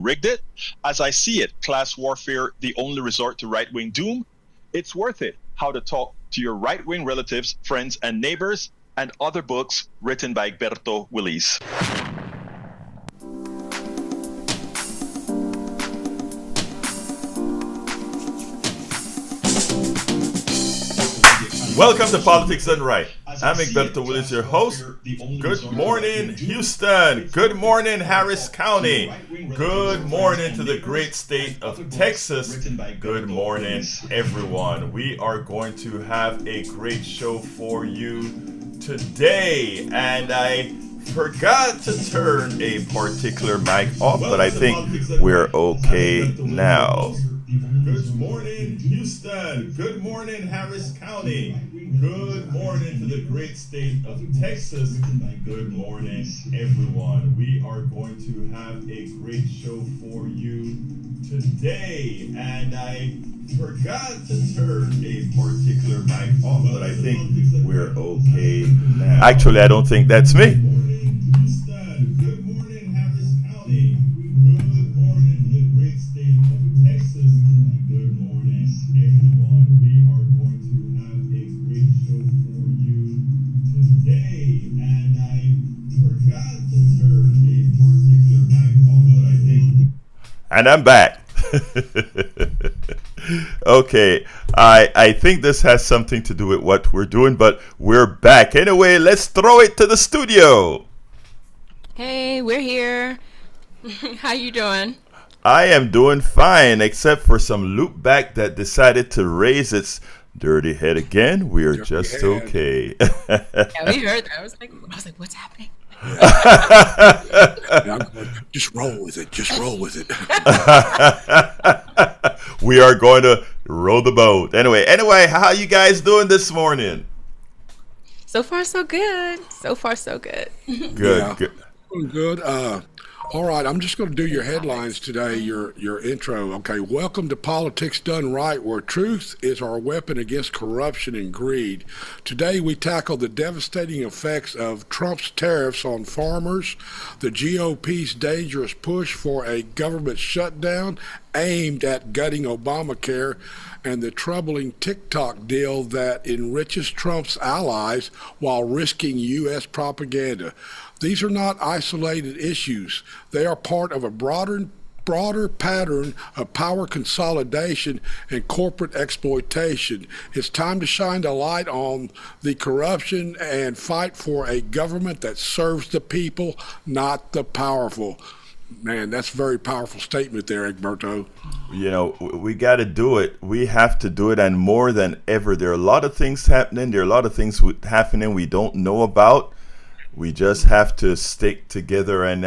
rigged it. As I see it, class warfare, the only resort to right-wing doom. It's worth it. How to talk to your right-wing relatives, friends, and neighbors, and other books written by Egberto Willis. Welcome to Politics Done Right. I'm Egberto Willis, your host. Good morning, Houston. Good morning, Harris County. Good morning to the great state of Texas. Good morning, everyone. We are going to have a great show for you today. And I forgot to turn a particular mic off, but I think we're okay now. Good morning, Houston. Good morning, Harris County. Good morning to the great state of Texas. Good morning, everyone. We are going to have a great show for you today. And I forgot to turn a particular mic off, but I think we're okay now. Actually, I don't think that's me. Good morning, Houston. Good morning, Harris County. Good morning to the great state of Texas. Good morning, everyone. We are going to have a great show for you today. And I forgot to turn a particular mic on, but I think. And I'm back. Okay, I think this has something to do with what we're doing, but we're back. Anyway, let's throw it to the studio. Hey, we're here. How you doing? I am doing fine, except for some loopback that decided to raise its dirty head again. We are just okay. Yeah, we heard that. I was like, what's happening? Just roll with it. Just roll with it. We are going to row the boat. Anyway, how you guys doing this morning? So far, so good. So far, so good. Good. Doing good. All right, I'm just going to do your headlines today, your intro. Okay, welcome to Politics Done Right, where truth is our weapon against corruption and greed. Today we tackle the devastating effects of Trump's tariffs on farmers, the GOP's dangerous push for a government shutdown aimed at gutting Obamacare, and the troubling TikTok deal that enriches Trump's allies while risking U.S. propaganda. These are not isolated issues. They are part of a broader pattern of power consolidation and corporate exploitation. It's time to shine the light on the corruption and fight for a government that serves the people, not the powerful. Man, that's a very powerful statement there, Egberto. You know, we got to do it. We have to do it, and more than ever. There are a lot of things happening. There are a lot of things happening we don't know about. We just have to stick together. And,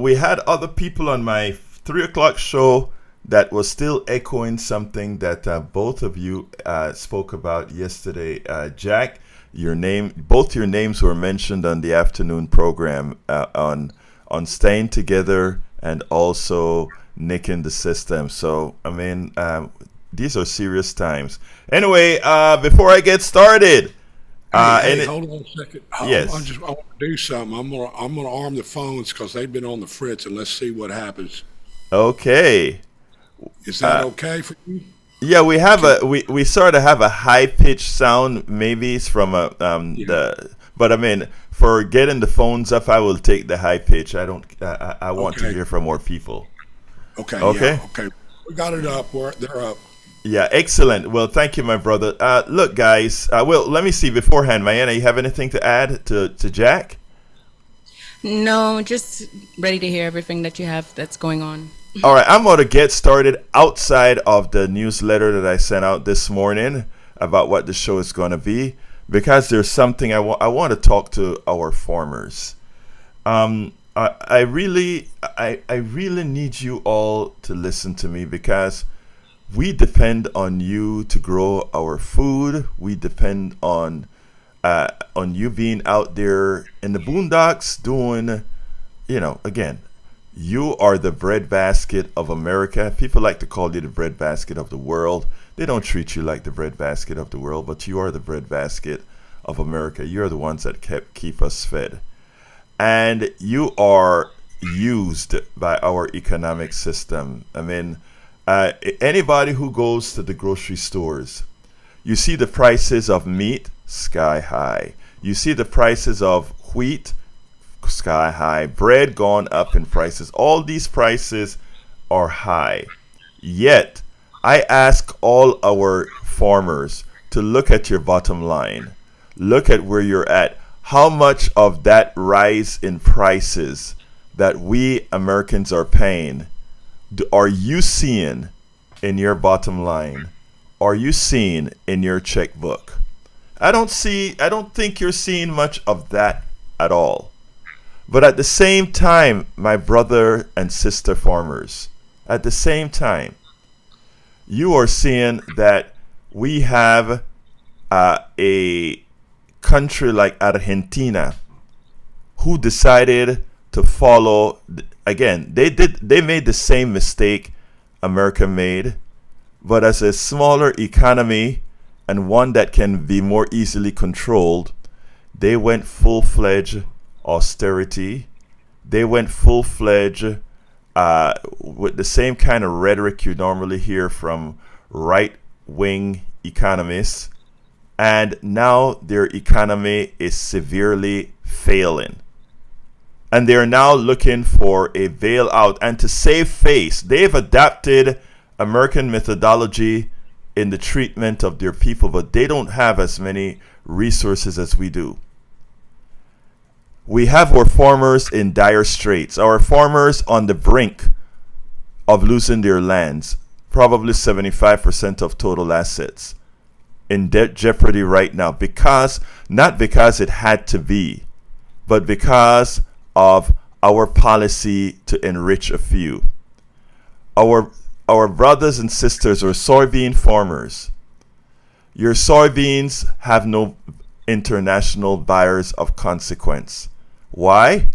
we had other people on my 3 o'clock show that was still echoing something that both of you spoke about yesterday. Jack, both your names were mentioned on the afternoon program on staying together and also nicking the system. So, I mean, these are serious times. Anyway, before I get started, hold on a second. Yes. I want to do something. I'm gonna arm the phones because they've been on the fritz, and let's see what happens. Okay. Is that okay for you? Yeah, we have we sort of have a high pitched sound. Maybe it's from but I mean, for getting the phones up, I will take the high pitch. I want to hear from more people. Okay. Okay. Yeah, okay. We got it up. They're up. Yeah, excellent. Well, thank you, my brother. Look, guys. Well, let me see beforehand. Mayanna, you have anything to add to Jack? No, just ready to hear everything that you have that's going on. All right, I'm going to get started outside of the newsletter that I sent out this morning about what the show is going to be, because there's something I want to talk to our farmers. I really need you all to listen to me, because we depend on you to grow our food. We depend on you being out there in the boondocks doing, again, you are the breadbasket of America. People like to call you the breadbasket of the world. They don't treat you like the breadbasket of the world, but you are the breadbasket of America. You're the ones that keep us fed. And you are used by our economic system. I mean, anybody who goes to the grocery stores, you see the prices of meat sky high. You see the prices of wheat sky high. Bread gone up in prices. All these prices are high. Yet, I ask all our farmers to look at your bottom line. Look at where you're at. How much of that rise in prices that we Americans are paying are you seeing in your bottom line? Are you seeing in your checkbook? I don't think you're seeing much of that at all. But at the same time, my brother and sister farmers, at the same time, you are seeing that we have a country like Argentina who decided to follow again. They made the same mistake America made, but as a smaller economy and one that can be more easily controlled, they went full-fledged austerity. They went full-fledged with the same kind of rhetoric you normally hear from right-wing economists. And now their economy is severely failing. And they're now looking for a bailout. And to save face, they've adapted American methodology in the treatment of their people, but they don't have as many resources as we do. We have our farmers in dire straits, our farmers on the brink of losing their lands, probably 75% of total assets, in jeopardy right now, not because it had to be, but because of our policy to enrich a few. Our brothers and sisters are soybean farmers. Your soybeans have no international buyers of consequence. Why?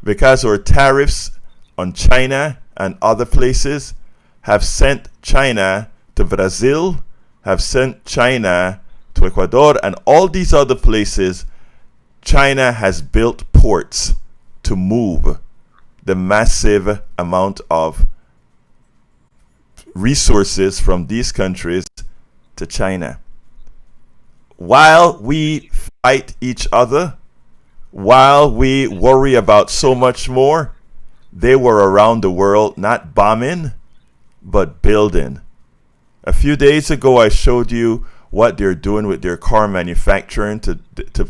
Because our tariffs on China and other places have sent China to Brazil, have sent China to Ecuador, and all these other places. China has built ports to move the massive amount of resources from these countries to China. While we fight each other, while we worry about so much more, they were around the world not bombing, but building. A few days ago, I showed you what they're doing with their car manufacturing to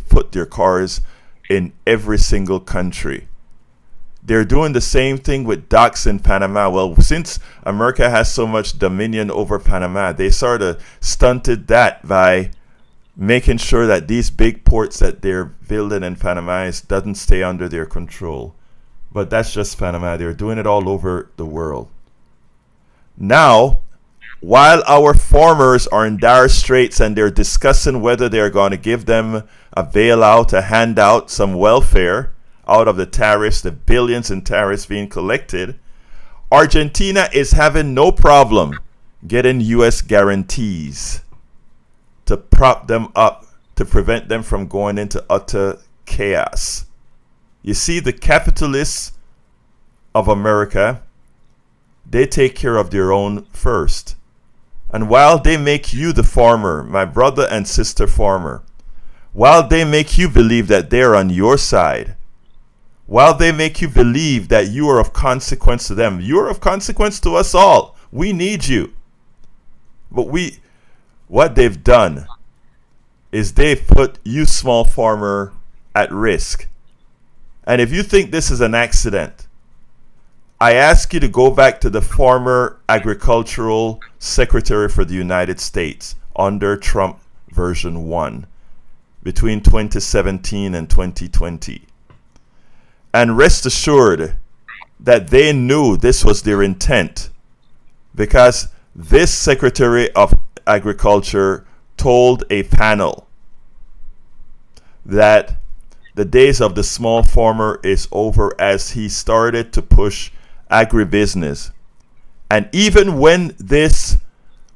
put their cars in every single country. They're doing the same thing with docks in Panama. Well, since America has so much dominion over Panama, they sort of stunted that by making sure that these big ports that they're building in Panama doesn't stay under their control. But that's just Panama. They're doing it all over the world. Now, while our farmers are in dire straits and they're discussing whether they're going to give them a bailout, a handout, some welfare out of the tariffs, the billions in tariffs being collected, Argentina is having no problem getting U.S. guarantees to prop them up, to prevent them from going into utter chaos. You see, the capitalists of America, they take care of their own first. And while they make you the farmer, my brother and sister farmer, while they make you believe that they're on your side, while they make you believe that you are of consequence to them, you are of consequence to us all. We need you. But what they've done is they've put you, small farmer, at risk. And if you think this is an accident, I ask you to go back to the former agricultural secretary for the United States under Trump version 1 between 2017 and 2020. And rest assured that they knew this was their intent, because this Secretary of Agriculture told a panel that the days of the small farmer is over, as he started to push agribusiness. And even when this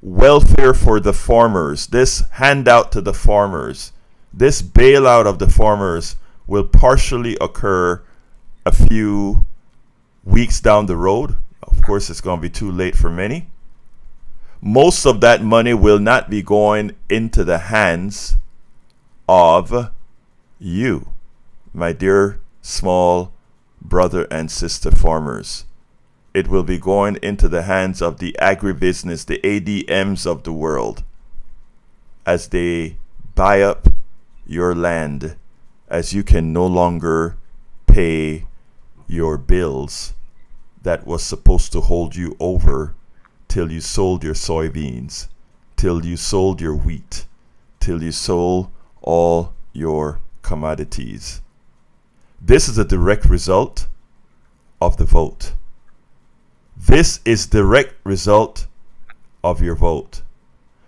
welfare for the farmers, this handout to the farmers, this bailout of the farmers will partially occur a few weeks down the road. Of course, it's going to be too late for many. Most of that money will not be going into the hands of you, my dear small brother and sister farmers. It will be going into the hands of the agribusiness, the ADMs of the world, as they buy up your land, as you can no longer pay your bills that was supposed to hold you over till you sold your soybeans, till you sold your wheat, till you sold all your commodities. This is a direct result of the vote. This is direct result of your vote.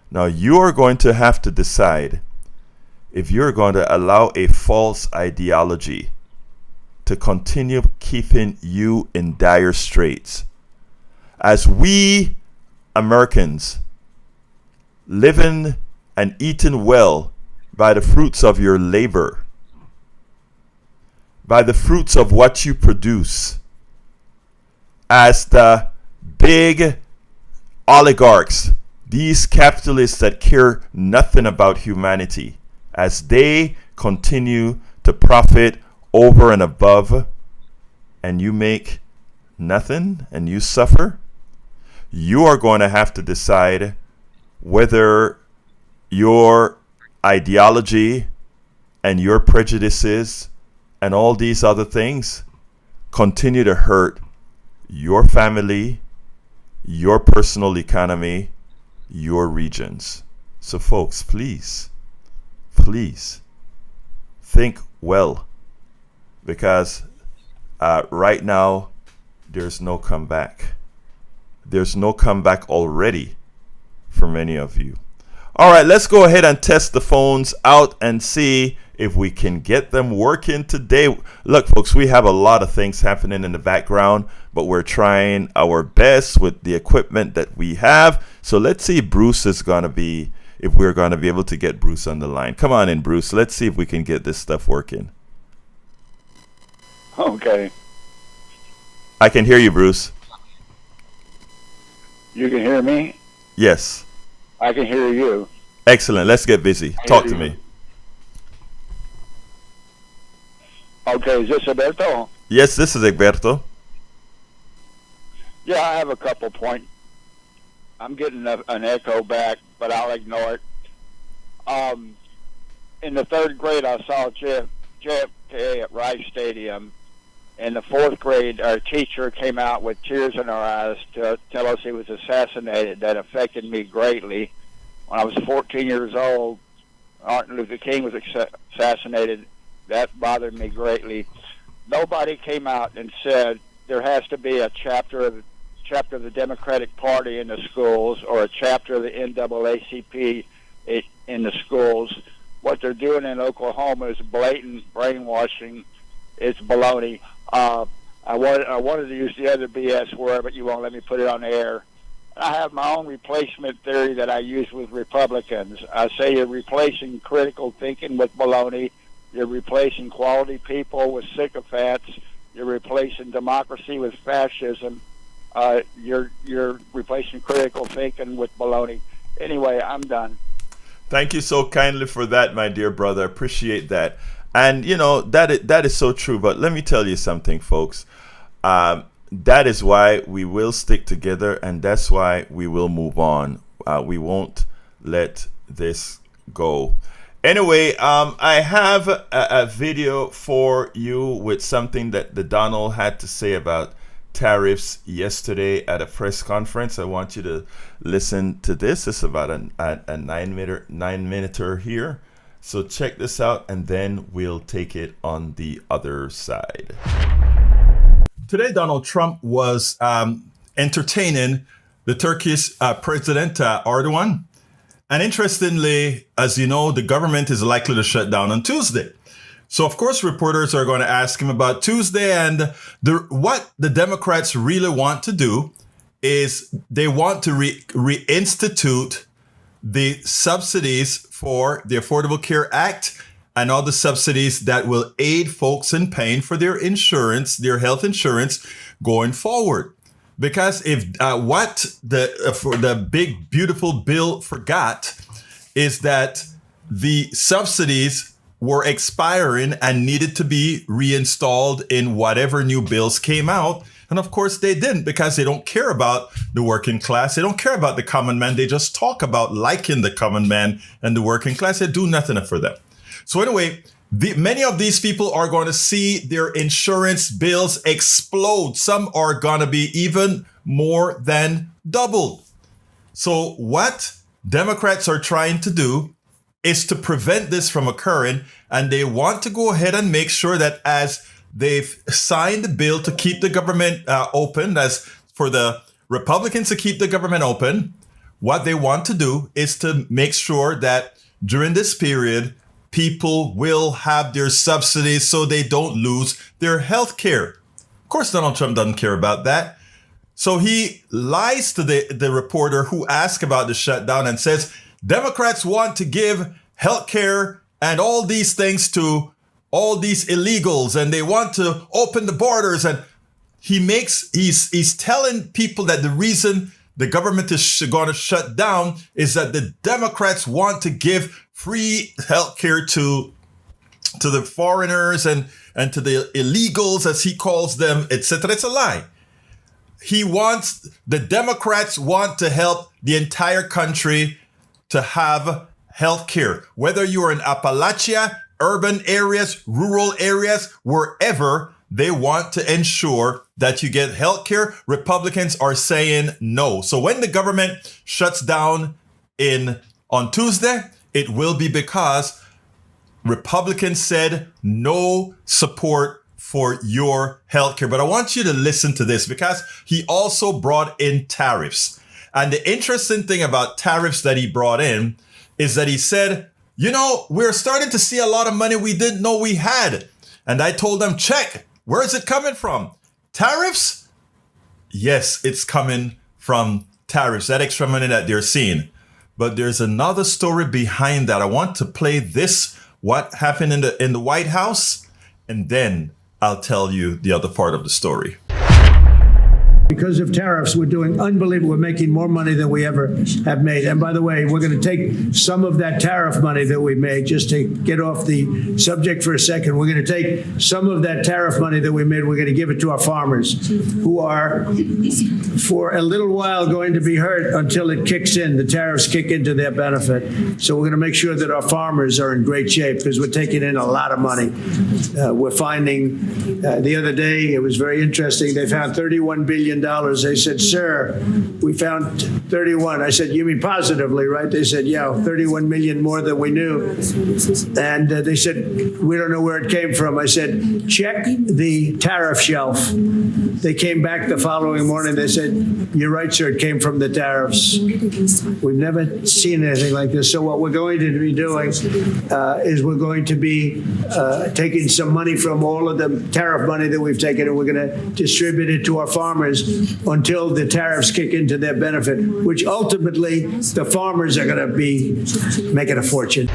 Now you are going to have to decide if you're going to allow a false ideology to continue keeping you in dire straits. As we Americans living and eating well by the fruits of your labor, by the fruits of what you produce, as the big oligarchs, these capitalists that care nothing about humanity, as they continue to profit over and above, and you make nothing and you suffer, you are going to have to decide whether your ideology and your prejudices and all these other things continue to hurt your family, your personal economy, your regions. So folks, please think well, because right now there's no comeback. There's no comeback already for many of you. All right, let's go ahead and test the phones out and see if we can get them working today. Look, folks, we have a lot of things happening in the background, but we're trying our best with the equipment that we have. So let's see if we're going to be able to get Bruce on the line. Come on in, Bruce. Let's see if we can get this stuff working. Okay. I can hear you, Bruce. You can hear me? Yes. I can hear you. Excellent. Let's get busy. Talk to me. Okay, is this Alberto? Yes, this is Egberto. Yeah, I have a couple points. I'm getting an echo back, but I'll ignore it. In the third grade, I saw JFK at Rice Stadium. In the fourth grade, our teacher came out with tears in her eyes to tell us he was assassinated. That affected me greatly. When I was 14 years old, Martin Luther King was assassinated. That bothered me greatly. Nobody came out and said there has to be a chapter of the Democratic Party in the schools or a chapter of the NAACP in the schools. What they're doing in Oklahoma is blatant brainwashing. It's baloney. I wanted to use the other BS word, but you won't let me put it on the air. I have my own replacement theory that I use with Republicans. I say you're replacing critical thinking with baloney. You're replacing quality people with sycophants. You're replacing democracy with fascism. You're replacing critical thinking with baloney. Anyway, I'm done. Thank you so kindly for that, my dear brother. Appreciate that. And, you know, that is so true. But let me tell you something, folks. That is why we will stick together, and that's why we will move on. We won't let this go. Anyway, I have a video for you with something that the Donald had to say about tariffs yesterday at a press conference. I want you to listen to this. It's about a 9-minute here. So check this out, and then we'll take it on the other side. Today, Donald Trump was entertaining the Turkish President Erdogan. And interestingly, as you know, the government is likely to shut down on Tuesday. So, of course, reporters are going to ask him about Tuesday. And what the Democrats really want to do is they want to reinstitute the subsidies for the Affordable Care Act and all the subsidies that will aid folks in paying for their insurance, their health insurance going forward. Because if what the big beautiful bill forgot is that the subsidies were expiring and needed to be reinstalled in whatever new bills came out. And of course they didn't, because they don't care about the working class. They don't care about the common man. They just talk about liking the common man and the working class. They do nothing for them. So anyway, many of these people are going to see their insurance bills explode. Some are going to be even more than doubled. So what Democrats are trying to do is to prevent this from occurring. And they want to go ahead and make sure that as they've signed the bill to keep the government open, as for the Republicans to keep the government open, what they want to do is to make sure that during this period, people will have their subsidies so they don't lose their health care. Of course, Donald Trump doesn't care about that. So he lies to the reporter who asked about the shutdown and says, Democrats want to give health care and all these things to all these illegals, and they want to open the borders. And he's telling people that the reason the government is going to shut down is that the Democrats want to give free health care to the foreigners and to the illegals, as he calls them, etc. It's a lie. The Democrats want to help the entire country to have health care, whether you're in Appalachia, urban areas, rural areas, wherever. They want to ensure that you get health care. Republicans are saying no. So when the government shuts down on Tuesday, it will be because Republicans said no support for your health care. But I want you to listen to this, because he also brought in tariffs. And the interesting thing about tariffs that he brought in is that he said, we're starting to see a lot of money we didn't know we had. And I told them, check, where is it coming from? Tariffs? Yes, it's coming from tariffs, that extra money that they're seeing. But there's another story behind that. I want to play this, what happened in the White House, and then I'll tell you the other part of the story. Because of tariffs, we're doing unbelievable. We're making more money than we ever have made. And by the way, we're going to take some of that tariff money that we made, just to get off the subject for a second. We're going to take some of that tariff money that we made. We're going to give it to our farmers, who are, for a little while, going to be hurt until it kicks in. The tariffs kick into their benefit. So we're going to make sure that our farmers are in great shape, because we're taking in a lot of money. We're finding, the other day, it was very interesting, they found $31 billion. They said, sir, we found 31. I said, you mean positively, right? They said, yeah, 31 million more than we knew. And they said, we don't know where it came from. I said, check the tariff shelf. They came back the following morning. They said, you're right, sir, it came from the tariffs. We've never seen anything like this. So what we're going to be doing is we're going to be taking some money from all of the tariff money that we've taken, and we're going to distribute it to our farmers until the tariffs kick into their benefit, which ultimately the farmers are going to be making a fortune.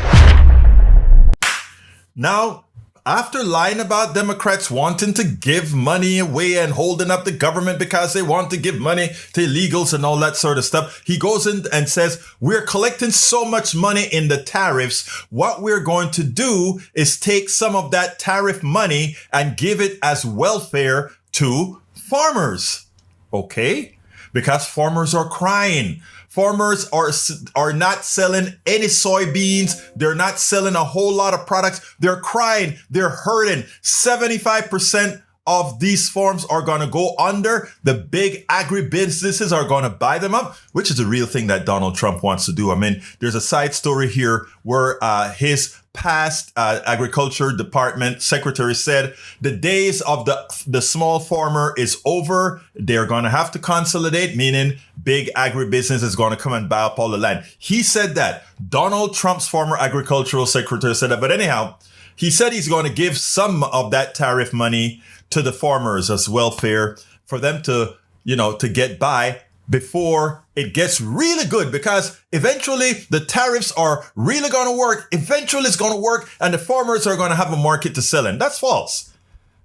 Now, after lying about Democrats wanting to give money away and holding up the government because they want to give money to illegals and all that sort of stuff, he goes in and says, we're collecting so much money in the tariffs. What we're going to do is take some of that tariff money and give it as welfare to farmers. Okay? Because farmers are crying. Farmers are not selling any soybeans. They're not selling a whole lot of products. They're crying. They're hurting. 75% of these farms are going to go under. The big agribusinesses are going to buy them up, which is the real thing that Donald Trump wants to do. I mean, there's a side story here where his past agriculture department secretary said the days of the small farmer is over. They're going to have to consolidate, meaning big agribusiness is going to come and buy up all the land. He said that. Donald Trump's former agricultural secretary said that. But anyhow, he said he's going to give some of that tariff money to the farmers as welfare for them to, to get by. before it gets really good, because eventually the tariffs are really going to work. Eventually it's going to work and the farmers are going to have a market to sell in. That's false.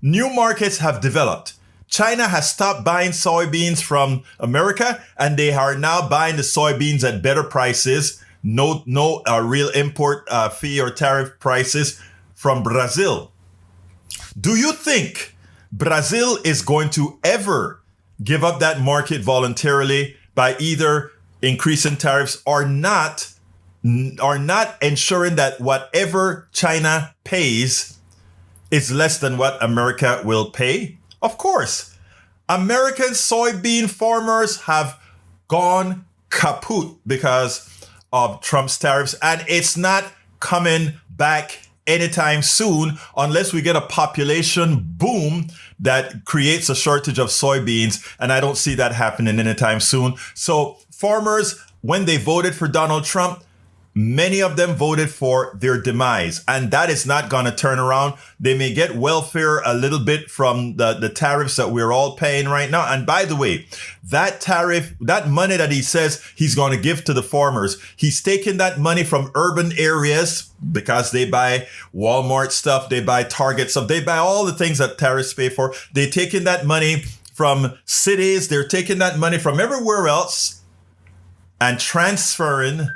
New markets have developed. China has stopped buying soybeans from America, and they are now buying the soybeans at better prices. No real import fee or tariff prices from Brazil. Do you think Brazil is going to ever give up that market voluntarily by either increasing tariffs or not ensuring that whatever China pays is less than what America will pay? Of course. American soybean farmers have gone kaput because of Trump's tariffs, and it's not coming back anytime soon unless we get a population boom that creates a shortage of soybeans, and I don't see that happening anytime soon. So farmers, when they voted for Donald Trump, many of them voted for their demise, and that is not going to turn around. They may get welfare a little bit from the tariffs that we're all paying right now. And by the way, that tariff, that money that he says he's going to give to the farmers, he's taking that money from urban areas because they buy Walmart stuff, they buy Target stuff, they buy all the things that tariffs pay for. They're taking that money from cities, they're taking that money from everywhere else and transferring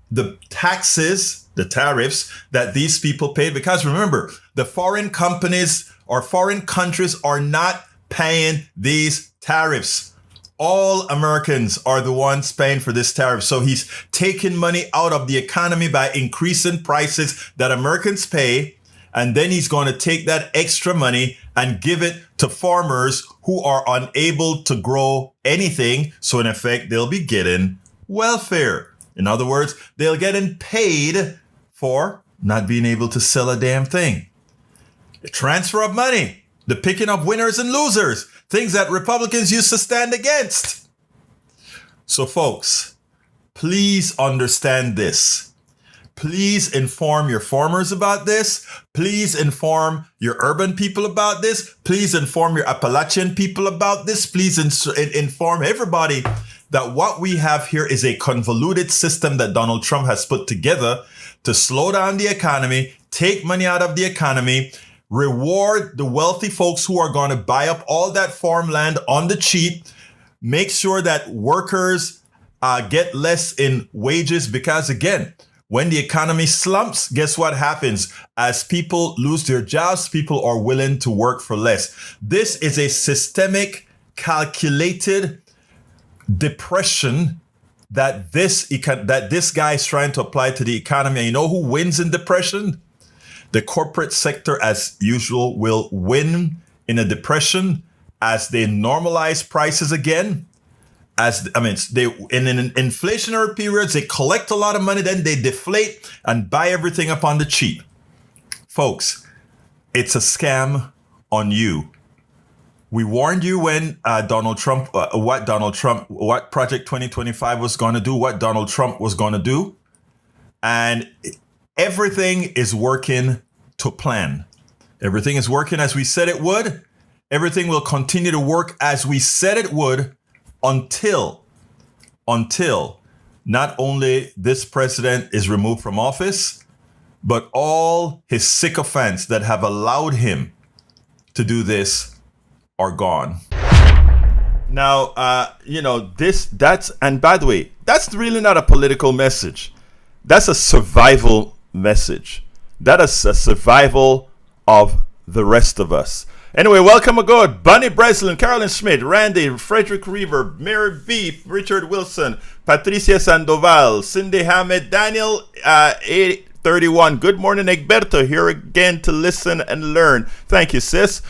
the taxes, the tariffs that these people paid. Because remember, the foreign companies or foreign countries are not paying these tariffs. All Americans are the ones paying for this tariff. So he's taking money out of the economy by increasing prices that Americans pay. And then he's going to take that extra money and give it to farmers who are unable to grow anything. So in effect, they'll be getting welfare. In other words, they're getting paid for not being able to sell a damn thing. The transfer of money, the picking of winners and losers, things that Republicans used to stand against. So folks, please understand this. Please inform your farmers about this. Please inform your urban people about this. Please inform your Appalachian people about this. Please inform everybody that what we have here is a convoluted system that Donald Trump has put together to slow down the economy, take money out of the economy, reward the wealthy folks who are going to buy up all that farmland on the cheap, make sure that workers get less in wages. Because again, when the economy slumps, guess what happens? As people lose their jobs, people are willing to work for less. This is a systemic, calculated depression that this guy is trying to apply to the economy. And you know who wins in depression? The corporate sector, as usual, will win in a depression as they normalize prices again. They in an inflationary periods, they collect a lot of money, then they deflate and buy everything up on the cheap. Folks, it's a scam on you. We warned you when what Project 2025 was going to do, what Donald Trump was going to do. And everything is working to plan. Everything is working as we said it would. Everything will continue to work as we said it would until not only this president is removed from office, but all his sycophants that have allowed him to do this are gone. Now, and by the way, that's really not a political message. That's a survival message. That is a survival of the rest of us. Anyway, welcome aboard. Bunny Breslin, Carolyn Schmidt, Randy, Frederick Reaver, Mary B, Richard Wilson, Patricia Sandoval, Cindy Hamed, Daniel 831. Good morning, Egberto. Here again to listen and learn. Thank you, sis.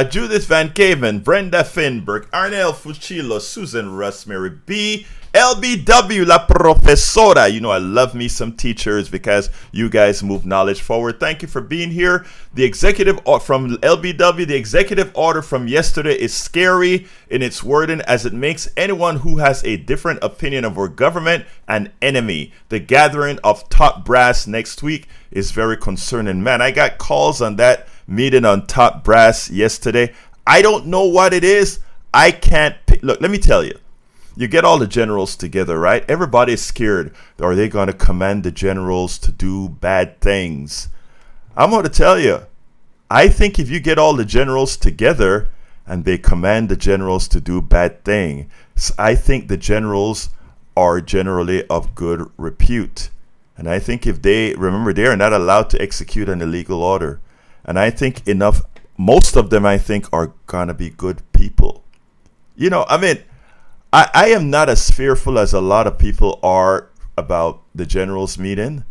Judith Van Caven, Brenda Finberg, Arnel Fuchilo, Susan Russ, Mary B, LBW, La Profesora. You know I love me some teachers because you guys move knowledge forward. Thank you for being here. The executive from LBW, the executive order from yesterday is scary in its wording as it makes anyone who has a different opinion of our government an enemy. The gathering of top brass next week is very concerning. Man, I got calls on that meeting on top brass yesterday. I don't know what it is. I can't pick. Look, let me tell you. you get all the generals together, right? Everybody's scared. Are they going to command the generals to do bad things? I'm going to tell you, I think if you get all the generals together and they command the generals to do bad things, I think the generals are generally of good repute. And I think if they, remember, they are not allowed to execute an illegal order. And I think most of them, I think, are going to be good people. You know, I mean, I am not as fearful as a lot of people are about the generals meeting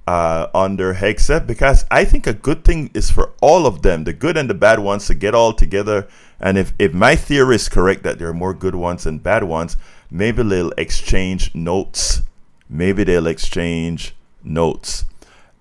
under Hegseth, because I think a good thing is for all of them, the good and the bad ones, to get all together. And if my theory is correct that there are more good ones than bad ones, maybe they'll exchange notes.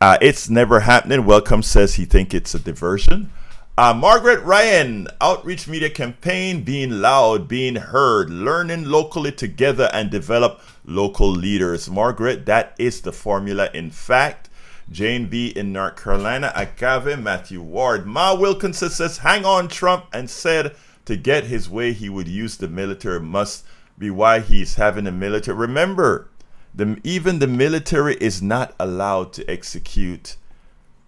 It's never happening. Welcome says he think it's a diversion. Margaret Ryan, outreach media campaign, being loud, being heard, learning locally together and develop local leaders. Margaret, that is the formula. In fact, Jane B. in North Carolina, Agave, Matthew Ward. Ma Wilkinson says, hang on Trump, and said to get his way, he would use the military. Must be why he's having a military. Remember, even the military is not allowed to execute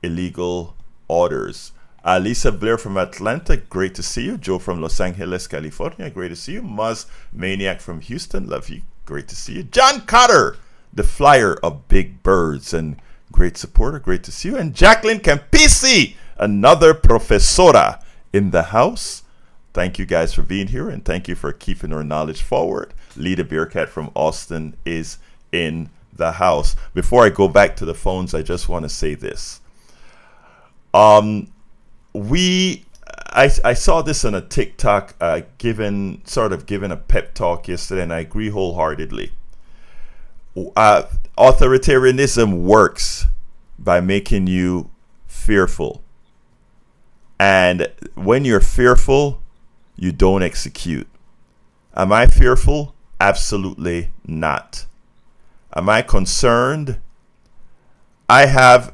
illegal orders. Lisa Blair from Atlanta, great to see you. Joe from Los Angeles, California, great to see you. Muzz Maniac from Houston, love you, great to see you. John Cotter, the flyer of Big Birds, and great supporter, great to see you. And Jacqueline Campisi, another professora in the house. Thank you guys for being here, and thank you for keeping our knowledge forward. Lita Bearcat from Austin is in the house. Before I go back to the phones, I just want to say this. I saw this on a TikTok given a pep talk yesterday, and I agree wholeheartedly. Authoritarianism works by making you fearful. And when you're fearful, you don't execute. Am I fearful? Absolutely not. Am I concerned? I have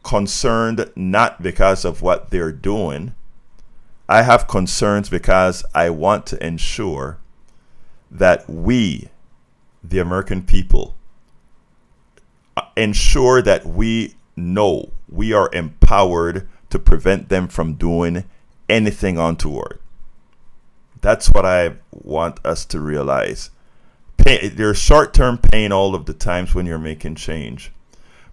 concerned not because of what they're doing. I have concerns because I want to ensure that we, the American people, ensure that we know we are empowered to prevent them from doing anything untoward. That's what I want us to realize. There's short-term pain all of the times when you're making change.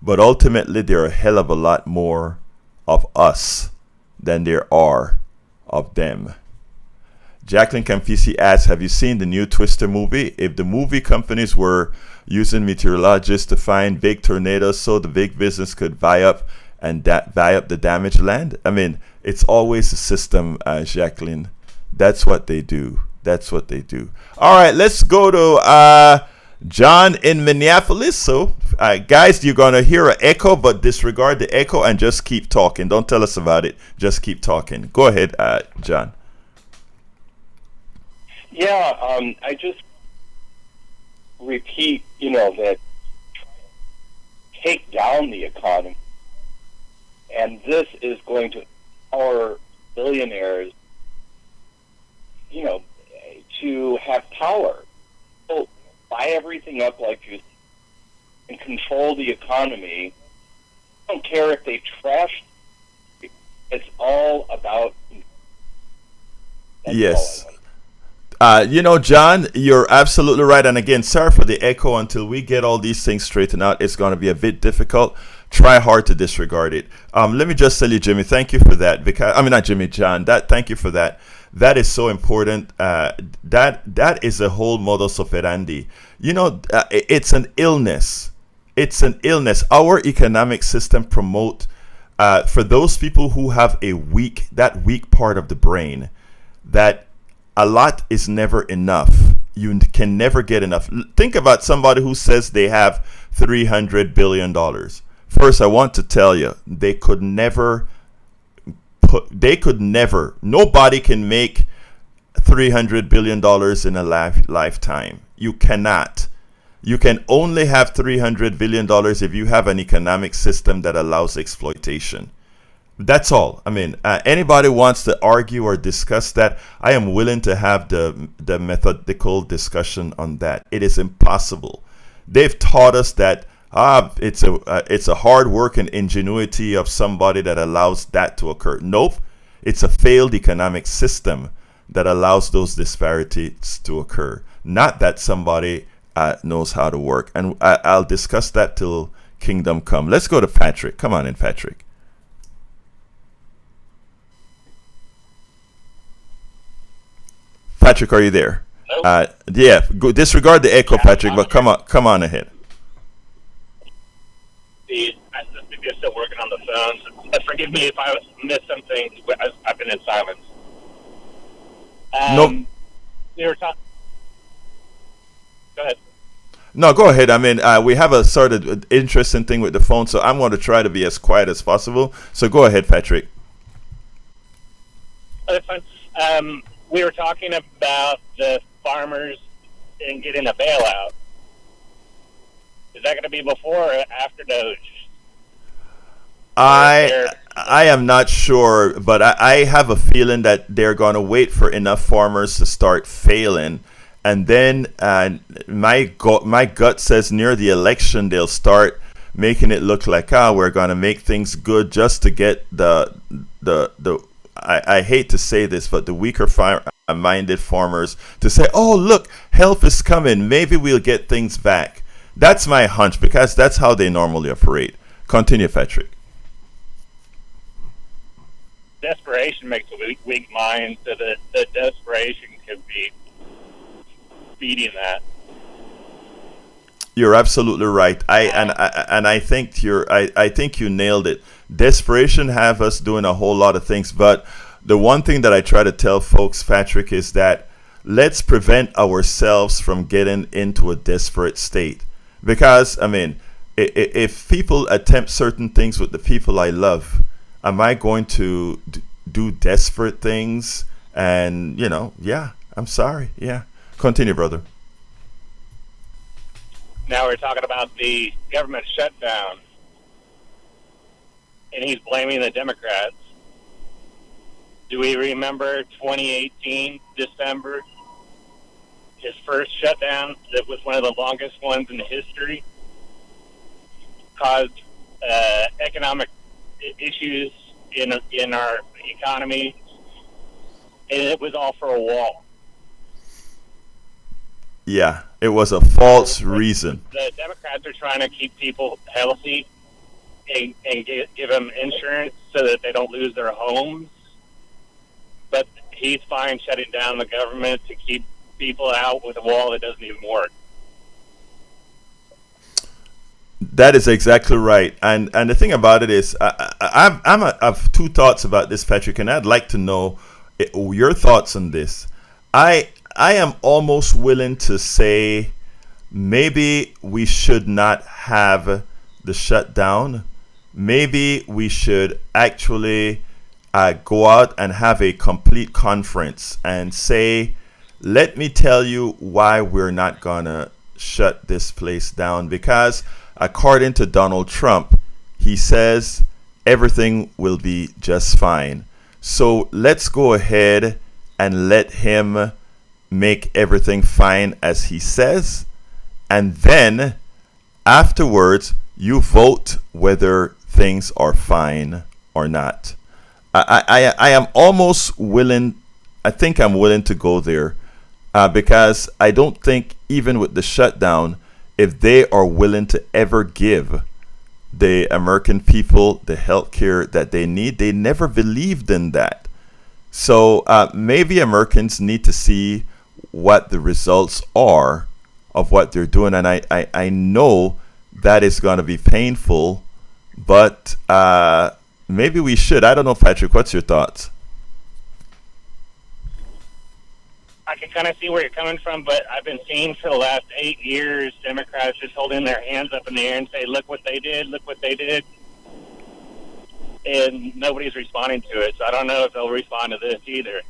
But ultimately, there are a hell of a lot more of us than there are of them. Jacqueline Campisi asks, have you seen the new Twister movie? If the movie companies were using meteorologists to find big tornadoes so the big business could buy up the damaged land. I mean, it's always a system, Jacqueline. That's what they do. All right, let's go to John in Minneapolis. So, guys, you're going to hear an echo, but disregard the echo and just keep talking. Don't tell us about it. Just keep talking. Go ahead, John. Yeah, I just repeat, that take down the economy. And this is going to empower billionaires, to have power. So buy everything up like you and control the economy. I don't care if they trash. It's all about. Yes. John, you're absolutely right. And again, sorry for the echo. Until we get all these things straightened out, it's going to be a bit difficult. Try hard to disregard it. Let me just tell you, Jimmy, thank you for that. John, thank you for that. That is so important. That is a whole modus operandi. It's an illness. Our economic system promote for those people who have that weak part of the brain, that a lot is never enough. You can never get enough. Think about somebody who says they have $300 billion. First, I want to tell you, nobody can make $300 billion in a lifetime. You cannot. You can only have $300 billion if you have an economic system that allows exploitation. That's all. I mean, anybody wants to argue or discuss that, I am willing to have the methodical discussion on that. It is impossible. They've taught us that it's a hard work and ingenuity of somebody that allows that to occur. Nope, it's a failed economic system that allows those disparities to occur. Not that somebody knows how to work. And I'll discuss that till kingdom come. Let's go to Patrick. Come on in, Patrick. Patrick, are you there? Yeah, disregard the echo, Patrick, but come on ahead. You're still working on the phone. So forgive me if I missed something. I've been in silence. Nope. We were talking. Go ahead. No, go ahead. I mean, we have a sort of interesting thing with the phone, so I'm going to try to be as quiet as possible. So go ahead, Patrick. That's fine. We were talking about the farmers and getting a bailout. Is that going to be before or after Doge? I am not sure, but I have a feeling that they're going to wait for enough farmers to start failing. And then my gut says near the election, they'll start making it look like, we're going to make things good just to get the I hate to say this, but the weaker minded farmers to say, oh, look, help is coming. Maybe we'll get things back. That's my hunch, because that's how they normally operate. Continue, Patrick. Desperation makes a weak mind, so the desperation could be feeding that. You're absolutely right. I think I think you nailed it. Desperation have us doing a whole lot of things, but the one thing that I try to tell folks, Patrick, is that let's prevent ourselves from getting into a desperate state. Because, I mean, if people attempt certain things with the people I love, am I going to do desperate things? And, yeah, I'm sorry. Yeah. Continue, brother. Now we're talking about the government shutdown, and he's blaming the Democrats. Do we remember 2018, December? His first shutdown, that was one of the longest ones in history, caused economic issues in our economy, and it was all for a wall. Yeah, it was a false reason. The Democrats are trying to keep people healthy and give them insurance so that they don't lose their homes. But he's fine shutting down the government to keep people out with a wall that doesn't even work. That is exactly right. And the thing about it is, I have two thoughts about this, Patrick, and I'd like to know your thoughts on this. I am almost willing to say maybe we should not have the shutdown. Maybe we should actually go out and have a complete conference and say, let me tell you why we're not going to shut this place down. Because according to Donald Trump, he says everything will be just fine. So let's go ahead and let him make everything fine as he says. And then afterwards, you vote whether things are fine or not. I am almost willing, I think I'm willing to go there because I don't think even with the shutdown, if they are willing to ever give the American people the health care that they need, they never believed in that. So maybe Americans need to see what the results are of what they're doing. And I know that is going to be painful, but maybe we should. I don't know, Patrick, what's your thoughts? I can kind of see where you're coming from, but I've been seeing for the last 8 years, Democrats just holding their hands up in the air and say, look what they did, look what they did. And nobody's responding to it, so I don't know if they'll respond to this either.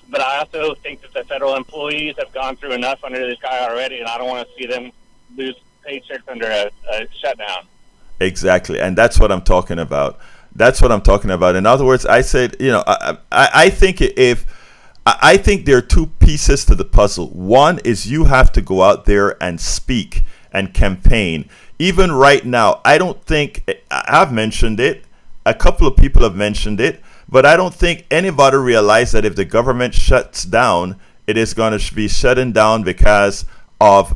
But I also think that the federal employees have gone through enough under this guy already, and I don't want to see them lose paychecks under a shutdown. Exactly, and that's what I'm talking about. That's what I'm talking about. In other words, I said, I think I think there are two pieces to the puzzle. One is you have to go out there and speak and campaign. Even right now, I don't think, I've mentioned it, a couple of people have mentioned it, but I don't think anybody realized that if the government shuts down, it is going to be shutting down because of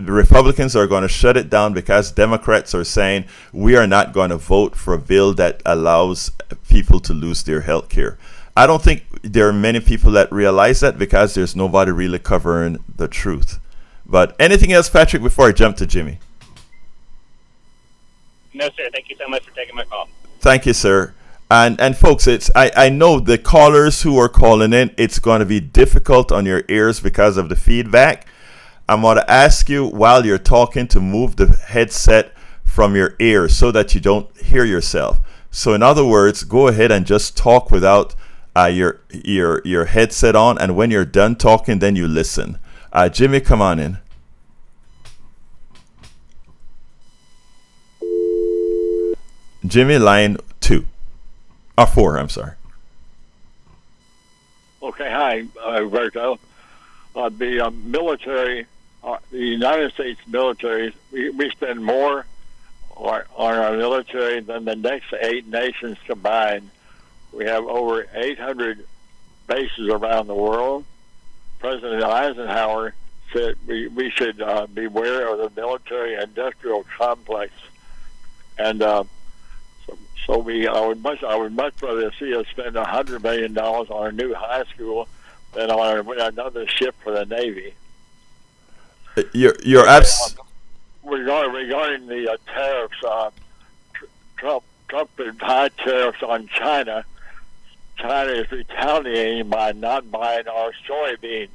Republicans are going to shut it down because Democrats are saying we are not going to vote for a bill that allows people to lose their health care. I don't think there are many people that realize that because there's nobody really covering the truth. But anything else, Patrick, before I jump to Jimmy? No, sir. Thank you so much for taking my call. Thank you, sir. And folks, I know the callers who are calling in, it's going to be difficult on your ears because of the feedback. I'm going to ask you while you're talking to move the headset from your ears so that you don't hear yourself. So in other words, go ahead and just talk without your headset on, and when you're done talking, then you listen. Jimmy, come on in. Jimmy, line 2. Or 4, I'm sorry. Okay, hi, Roberto. The military, the United States military, we spend more on our military than the next 8 nations combined. We have over 800 bases around the world. President Eisenhower said we should beware of the military-industrial complex, and so I would much rather see us spend $100 million on a new high school than on another ship for the Navy. You're regarding the tariffs. Trump put high tariffs on China. China is retaliating by not buying our soybeans.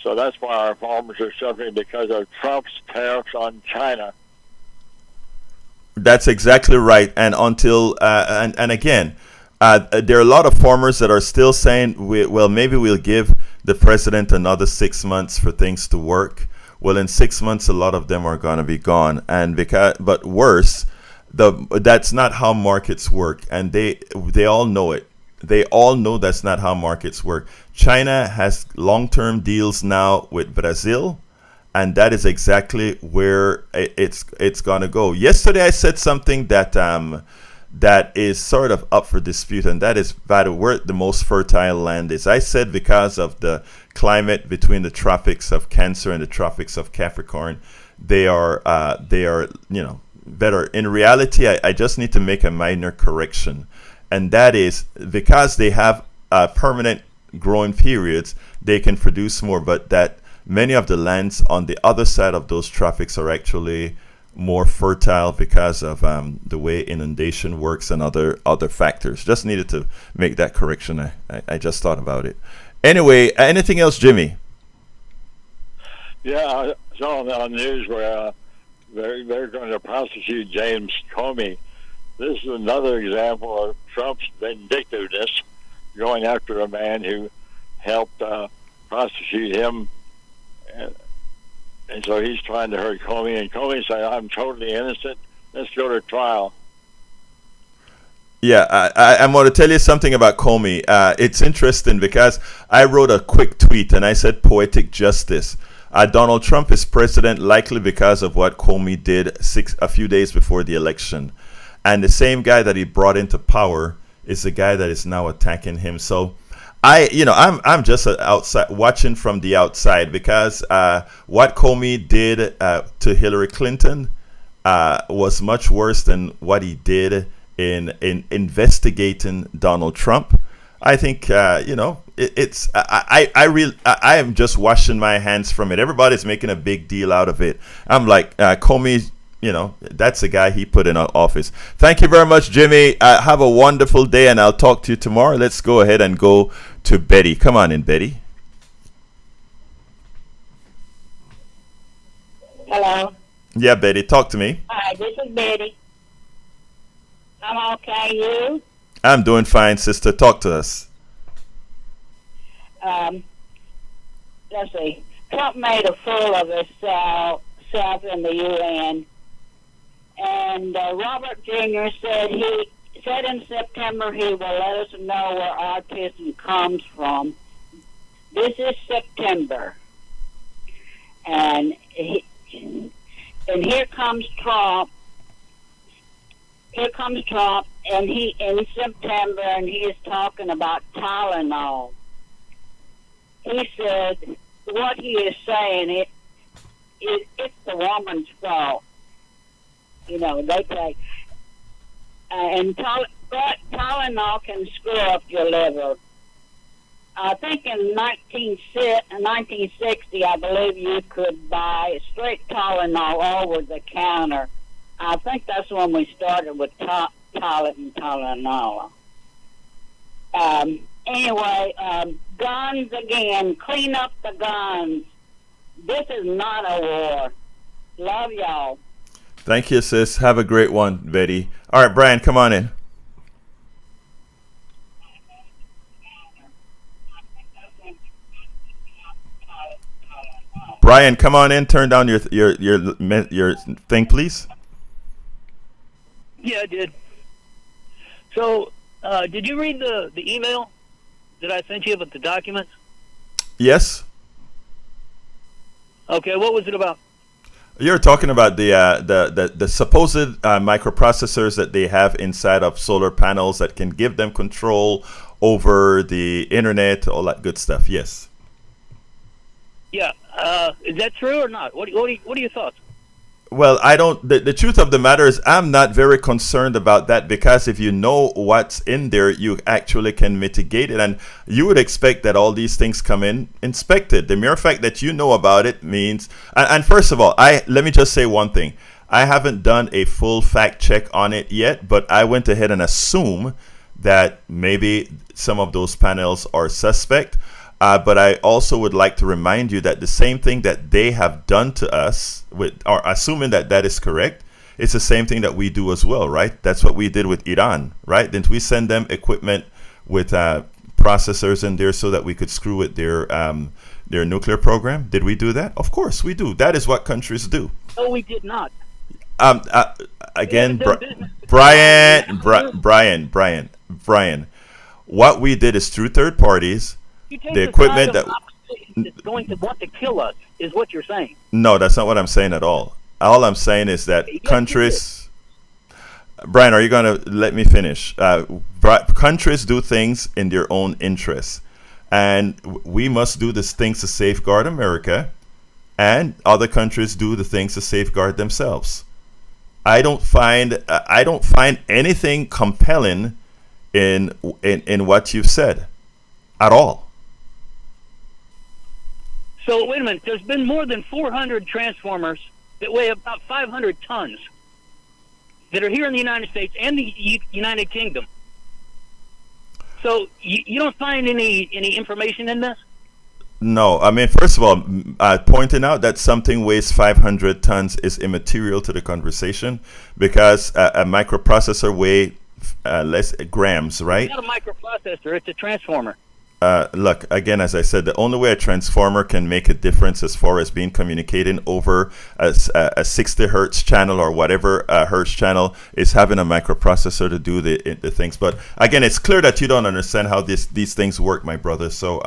So that's why our farmers are suffering, because of Trump's tariffs on China. That's exactly right. And until and again, there are a lot of farmers that are still saying, maybe we'll give the president another 6 months for things to work. Well, in 6 months, a lot of them are going to be gone. But worse, that's not how markets work, and they all know it. They all know that's not how markets work. China has long-term deals now with Brazil, and that is exactly where it's going to go. Yesterday, I said something that is sort of up for dispute, and that is where the most fertile land is. I said because of the climate between the tropics of Cancer and the tropics of Capricorn, they are better. In reality, I just need to make a minor correction, and that is because they have permanent growing periods, they can produce more, but that many of the lands on the other side of those tropics are actually more fertile because of the way inundation works and other factors. Just needed to make that correction. I just thought about it. Anyway, anything else, Jimmy? Yeah, I saw on the news where they're going to prosecute James Comey. This is another example of Trump's vindictiveness, going after a man who helped prosecute him. And so he's trying to hurt Comey, and Comey said, I'm totally innocent. Let's go to trial. Yeah, I'm going to tell you something about Comey. It's interesting because I wrote a quick tweet and I said poetic justice. Donald Trump is president likely because of what Comey did a few days before the election. And the same guy that he brought into power is the guy that is now attacking him. So I'm just outside watching from the outside, because what Comey did to Hillary Clinton was much worse than what he did in investigating Donald Trump. I think I am just washing my hands from it. Everybody's making a big deal out of it. I'm like, Comey, that's the guy he put in office. Thank you very much, Jimmy. Have a wonderful day, and I'll talk to you tomorrow. Let's go ahead and go to Betty. Come on in, Betty. Hello. Yeah, Betty, talk to me. Hi, this is Betty. I'm okay. You? I'm doing fine, sister. Talk to us. Let's see. Trump made a fool of himself in the UN, And Robert Jr. said in September he will let us know where autism comes from. This is September, and here comes Trump. Here comes Trump, and he in September, and he is talking about Tylenol. He said what he is saying it's the woman's fault. You know, they say, and Tylenol can screw up your liver. I think in 1960, I believe you could buy straight Tylenol over the counter. I think that's when we started with Tylenol. Anyway, guns again. Clean up the guns. This is not a war. Love y'all. Thank you, sis. Have a great one, Betty. All right, Brian, come on in. Brian, come on in. Turn down your thing, please. Yeah, I did. So, did you read the email that I sent you with the documents? Yes. Okay, what was it about? You're talking about the supposed microprocessors that they have inside of solar panels that can give them control over the internet, all that good stuff. Yes. Yeah. Is that true or not? What are your thoughts? Well, I don't. The truth of the matter is, I'm not very concerned about that, because if you know what's in there, you actually can mitigate it, and you would expect that all these things come in inspected. The mere fact that you know about it means. And first of all, let me just say one thing. I haven't done a full fact check on it yet, but I went ahead and assume that maybe some of those panels are suspect. But I also would like to remind you that the same thing that they have done to us, or assuming that that is correct, it's the same thing that we do as well, right? That's what we did with Iran, right? Didn't we send them equipment with processors in there so that we could screw with their nuclear program? Did we do that? Of course we do. That is what countries do. No, we did not. Again, Brian, what we did is through third parties. The equipment that is going to want to kill us is what you're saying. No, that's not what I'm saying at all. All I'm saying is that countries. Brian, are you going to let me finish? Countries do things in their own interests, and we must do the things to safeguard America, and other countries do the things to safeguard themselves. I don't find anything compelling in what you've said at all. So wait a minute. There's been more than 400 transformers that weigh about 500 tons that are here in the United States and the United Kingdom. So you don't find any information in this? No. I mean, first of all, pointing out that something weighs 500 tons is immaterial to the conversation, because a microprocessor weighs less grams, right? It's not a microprocessor. It's a transformer. Look, again, as I said, the only way a transformer can make a difference as far as being communicating over a 60 hertz channel or whatever hertz channel is having a microprocessor to do the things. But again, it's clear that you don't understand how these things work, my brother. So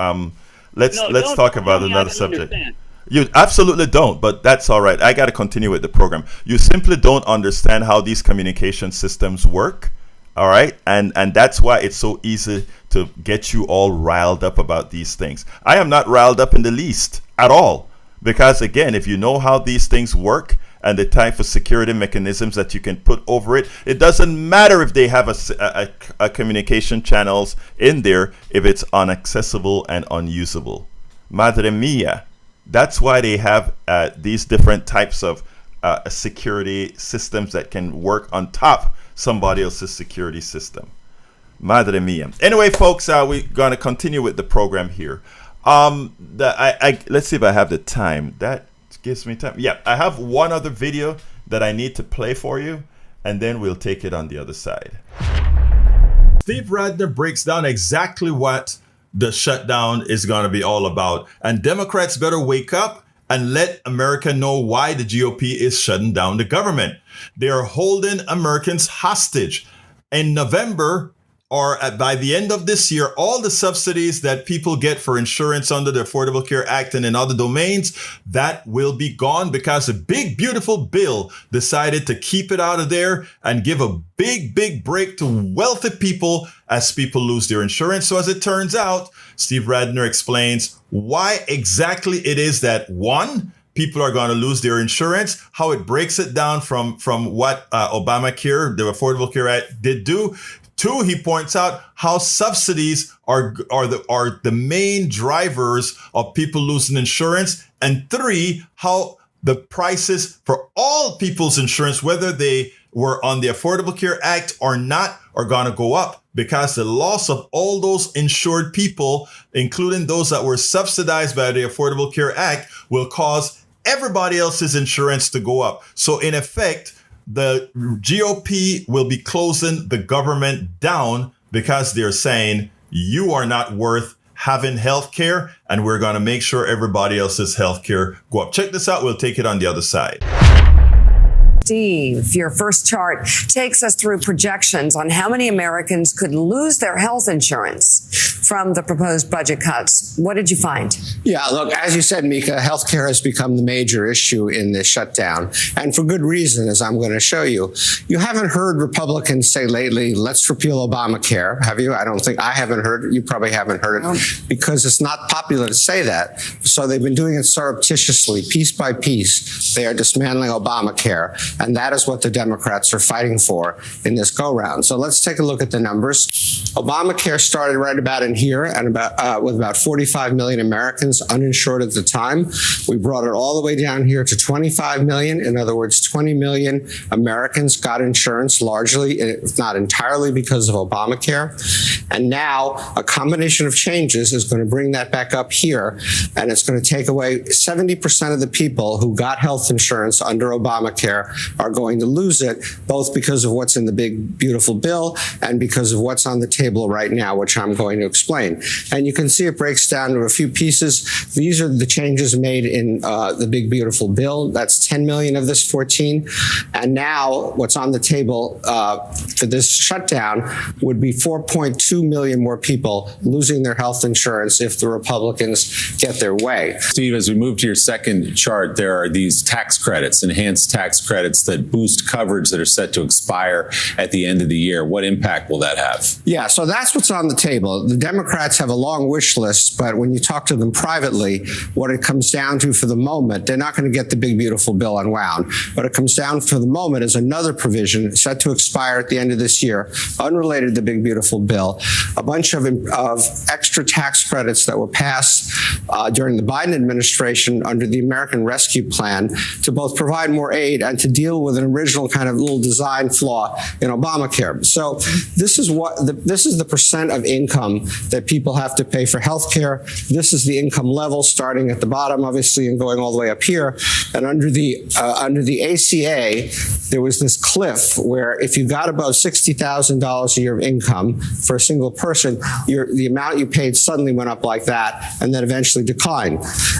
let's talk about another subject. Understand. You absolutely don't, but that's all right. I got to continue with the program. You simply don't understand how these communication systems work. All right. And that's why it's so easy to get you all riled up about these things. I am not riled up in the least at all, because, again, if you know how these things work and the type of security mechanisms that you can put over it, it doesn't matter if they have a communication channels in there if it's inaccessible and unusable. Madre mia. That's why they have these different types of security systems that can work on top somebody else's security system. Madre mia. Anyway, folks, we're going to continue with the program here. Let's see if I have the time. That gives me time. Yeah, I have one other video that I need to play for you, and then we'll take it on the other side. Steve Radner breaks down exactly what the shutdown is going to be all about. And Democrats better wake up and let America know why the GOP is shutting down the government. They are holding Americans hostage. In November, or by the end of this year, all the subsidies that people get for insurance under the Affordable Care Act and in other domains, that will be gone because a big, beautiful bill decided to keep it out of there and give a big, big break to wealthy people as people lose their insurance. So as it turns out, Steve Radner explains why exactly it is that, one, people are going to lose their insurance, how it breaks it down from what Obamacare, the Affordable Care Act, did do. Two, he points out how subsidies are the main drivers of people losing insurance. And three, how the prices for all people's insurance, whether they were on the Affordable Care Act or not, are going to go up because the loss of all those insured people, including those that were subsidized by the Affordable Care Act, will cause everybody else's insurance to go up. So in effect, the GOP will be closing the government down because they're saying you are not worth having health care, and we're going to make sure everybody else's health care go up. Check this out. We'll take it on the other side. Steve, your first chart takes us through projections on how many Americans could lose their health insurance from the proposed budget cuts. What did you find? Yeah, look, as you said, Mika, healthcare has become the major issue in this shutdown, and for good reason, as I'm going to show you. You haven't heard Republicans say lately, let's repeal Obamacare, have you? I don't think I haven't heard it. You probably haven't heard it because it's not popular to say that. So they've been doing it surreptitiously, piece by piece. They are dismantling Obamacare. And that is what the Democrats are fighting for in this go-round. So let's take a look at the numbers. Obamacare started right about in here and with about 45 million Americans uninsured at the time. We brought it all the way down here to 25 million. In other words, 20 million Americans got insurance, largely, if not entirely, because of Obamacare. And now a combination of changes is going to bring that back up here, and it's going to take away 70% of the people who got health insurance under Obamacare are going to lose it, both because of what's in the big, beautiful bill and because of what's on the table right now, which I'm going to explain. And you can see it breaks down to a few pieces. These are the changes made in the big, beautiful bill. That's 10 million of this 14. And now what's on the table for this shutdown would be 4.2 million more people losing their health insurance if the Republicans get their way. Steve, as we move to your second chart, there are these tax credits, enhanced tax credits that boost coverage that are set to expire at the end of the year. What impact will that have? Yeah, so that's what's on the table. The Democrats have a long wish list, but when you talk to them privately, what it comes down to for the moment, they're not going to get the big, beautiful bill unwound. What it comes down for the moment is another provision set to expire at the end of this year, unrelated to the big, beautiful bill, a bunch of extra tax credits that were passed during the Biden administration under the American Rescue Plan to both provide more aid and to deal with an original kind of little design flaw in Obamacare. So this is the percent of income that people have to pay for health care. This is the income level starting at the bottom, obviously, and going all the way up here. And under the ACA, there was this cliff where if you got above $60,000 a year of income for a single person, the amount you paid suddenly went up like that and then eventually declined.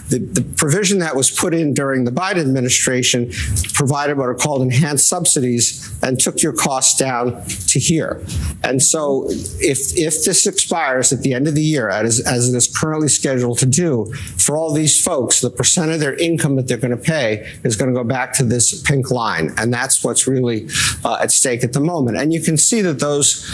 The provision that was put in during the Biden administration provided what are called enhanced subsidies and took your costs down to here. And so if this expires at the end of the year, as it is currently scheduled to do, for all these folks, the percent of their income that they're going to pay is going to go back to this pink line. And that's what's really at stake at the moment. And you can see that those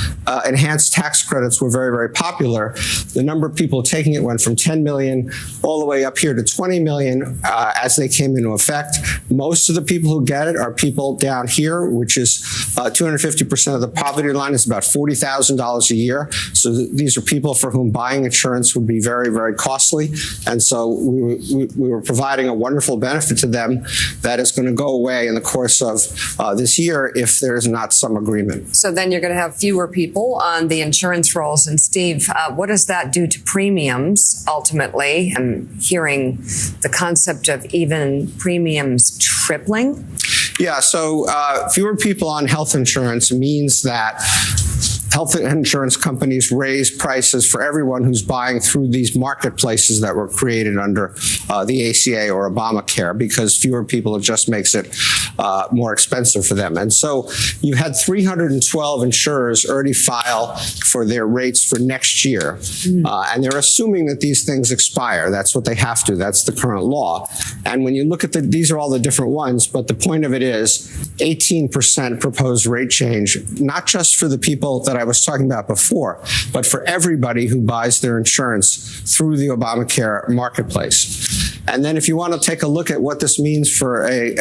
enhanced tax credits were very, very popular. The number of people taking it went from 10 million all the way up here to 20 million as they came into effect. Most of the people who get it are people down here, which is 250% of the poverty line is about $40,000 a year. So these are people for whom buying insurance would be very, very costly. And so we were providing a wonderful benefit to them that is going to go away in the course of this year if there is not some agreement. So then you're going to have fewer people on the insurance rolls. And Steve, what does that do to premiums ultimately? I'm hearing the concept of even premiums tripling. Yeah, so fewer people on health insurance means that health insurance companies raise prices for everyone who's buying through these marketplaces that were created under the ACA or Obamacare, because fewer people, it just makes it more expensive for them. And so you had 312 insurers already file for their rates for next year. And they're assuming that these things expire. That's what they have to. That's the current law. And when you look at these are all the different ones, but the point of it is 18% proposed rate change, not just for the people that I was talking about before, but for everybody who buys their insurance through the Obamacare marketplace. And then if you want to take a look at what this means for a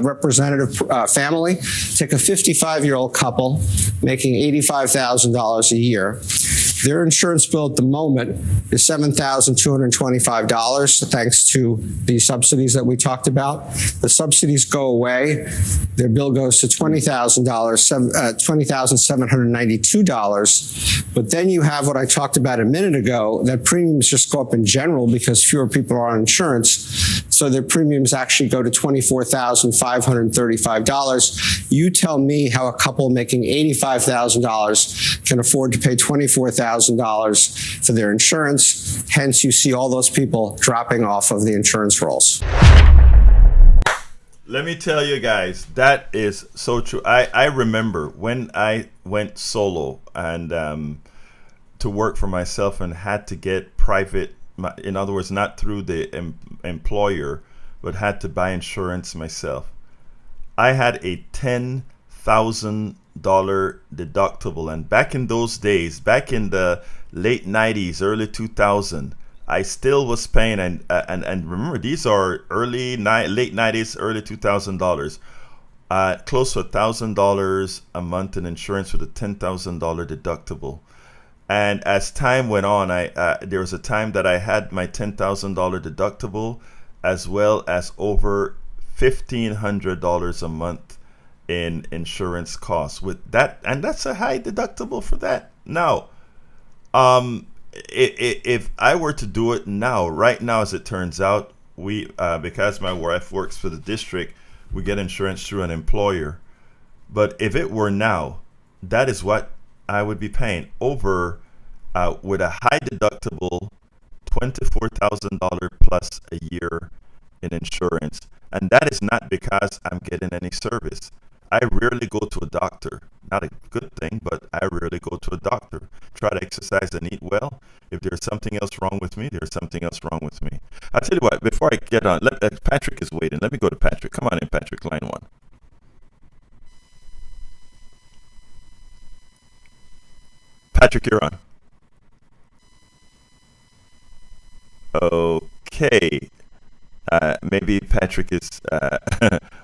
representative family, take a 55-year-old couple making $85,000 a year. Their insurance bill at the moment is $7,225, thanks to the subsidies that we talked about. The subsidies go away. Their bill goes to $20,792. But then you have what I talked about a minute ago, that premiums just go up in general because fewer people are on insurance. So their premiums actually go to $24,535. You tell me how a couple making $85,000 can afford to pay $24,000 for their insurance. Hence, you see all those people dropping off of the insurance rolls. Let me tell you guys, that is so true. I remember when I went solo and to work for myself and had to get private, in other words, not through the employer, but had to buy insurance myself. I had a $10,000 deductible, and back in those days, back in the late 90s, early 2000, I still was paying, and remember, these are late 90s, early $2,000, close to $1,000 a month in insurance with a $10,000 deductible. And as time went on, there was a time that I had my $10,000 deductible, as well as over $1,500 a month in insurance costs with that, and that's a high deductible for that. Now, if I were to do it now, right now, as it turns out, we because my wife works for the district, we get insurance through an employer. But if it were now, that is what I would be paying over with a high deductible, $24,000 plus a year in insurance. And that is not because I'm getting any service. I rarely go to a doctor. Not a good thing, but I rarely go to a doctor. Try to exercise and eat well. If there's something else wrong with me, there's something else wrong with me. I'll tell you what, before I get on, Patrick is waiting. Let me go to Patrick. Come on in, Patrick, line one. Patrick, you're on. Okay. Maybe Patrick is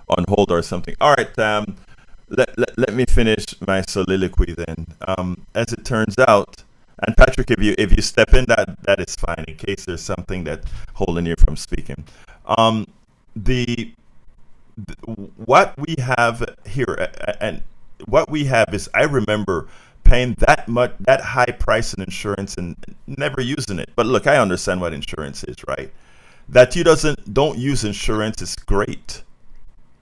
on hold or something. All right. Let me finish my soliloquy then. As it turns out, and Patrick, if you step in, that is fine in case there's something that's holding you from speaking. What we have here, and what we have is, I remember paying that high price in insurance and never using it. But look, I understand what insurance is, right? That you don't use insurance is great,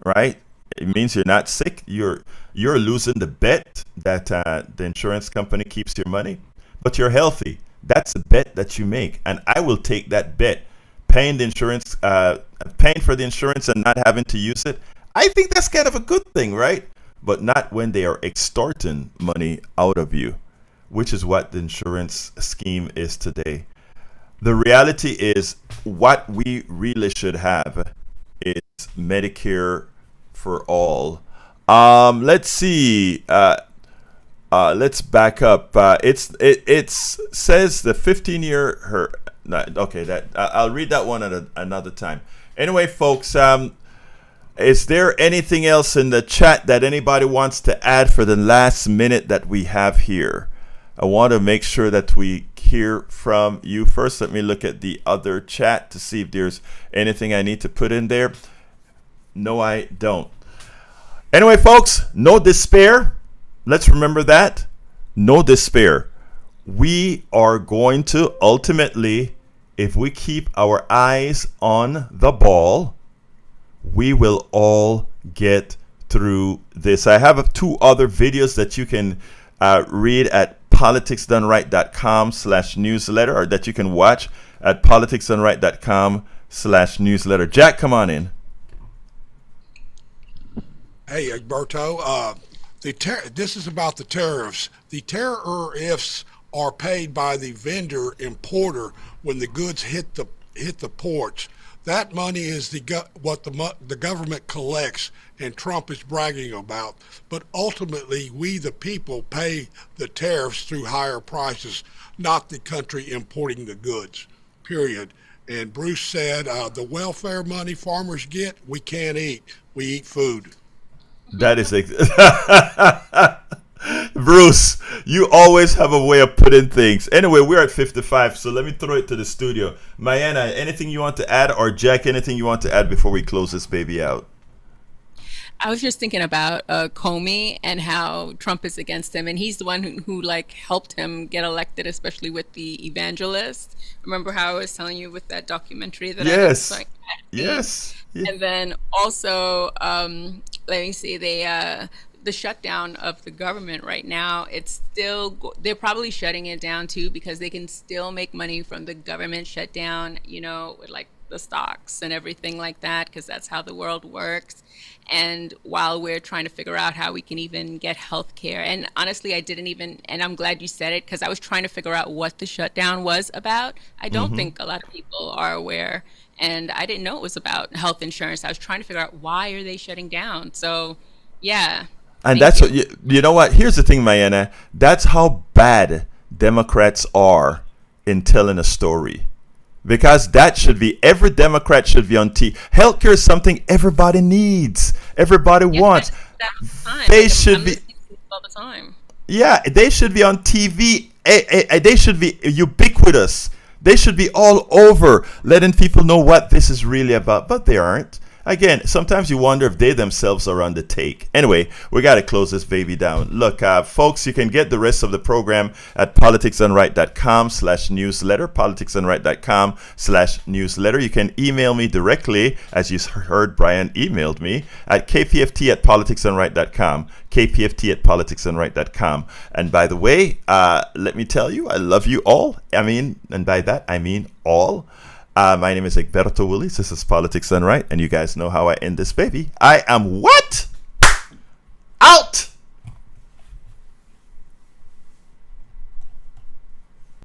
right? It means you're not sick. You're losing the bet that the insurance company keeps your money, but you're healthy. That's a bet that you make, and I will take that bet. Paying for the insurance and not having to use it, I think that's kind of a good thing, right? But not when they are extorting money out of you, which is what the insurance scheme is today. The reality is, what we really should have is Medicare for all. Let's see. Let's back up. It says the 15-year. Okay, I'll read that one at another time. Anyway, folks, is there anything else in the chat that anybody wants to add for the last minute that we have here? I want to make sure that we hear from you first. Let me look at the other chat to see if there's anything I need to put in there. No, I don't. Anyway, folks, no despair. Let's remember that. No despair. We are going to ultimately, if we keep our eyes on the ball, we will all get through this. I have 2 other videos that you can read at politicsdoneright.com/newsletter, or that you can watch at politicsdoneright.com/newsletter. Jack, come on in. Hey, Egberto, this is about the tariffs. The tariffs are paid by the vendor importer when the goods hit the ports. That money is what the government collects, and Trump is bragging about. But ultimately, we the people pay the tariffs through higher prices, not the country importing the goods. Period. And Bruce said, the welfare money farmers get, we can't eat. We eat food. That is Bruce, you always have a way of putting things. Anyway, we're at 55, so let me throw it to the studio. Mayana, anything you want to add, or Jack, anything you want to add before we close this baby out? I was just thinking about Comey and how Trump is against him, and he's the one who like helped him get elected, especially with the evangelist. Remember how I was telling you with that documentary that yes. I Yes. Yeah. And then also, let me see, the shutdown of the government right now, it's still, they're probably shutting it down too, because they can still make money from the government shutdown, you know, with like the stocks and everything like that, because that's how the world works. And while we're trying to figure out how we can even get health care, and honestly, I didn't even, and I'm glad you said it, because I was trying to figure out what the shutdown was about. I don't think a lot of people are aware, and I didn't know it was about health insurance. I was trying to figure out, why are they shutting down? So, yeah. And that's what, you know what? Here's the thing, Mayana. That's how bad Democrats are in telling a story. Because that should be, every Democrat should be on TV. Healthcare is something everybody needs. Everybody wants. They should be all the time. Yeah, they should be on TV. They should be ubiquitous. They should be all over, letting people know what this is really about. But they aren't. Again, sometimes you wonder if they themselves are on the take. Anyway, we got to close this baby down. Look, folks, you can get the rest of the program at politicsdoneright.com/newsletter, politicsdoneright.com/newsletter. You can email me directly, as you heard Brian emailed me, at kpft@politicsdoneright.com, kpft@politicsdoneright.com. And by the way, let me tell you, I love you all. I mean, and by that, I mean all. My name is Egberto Willis. This is Politics Done Right, and you guys know how I end this baby. I am what?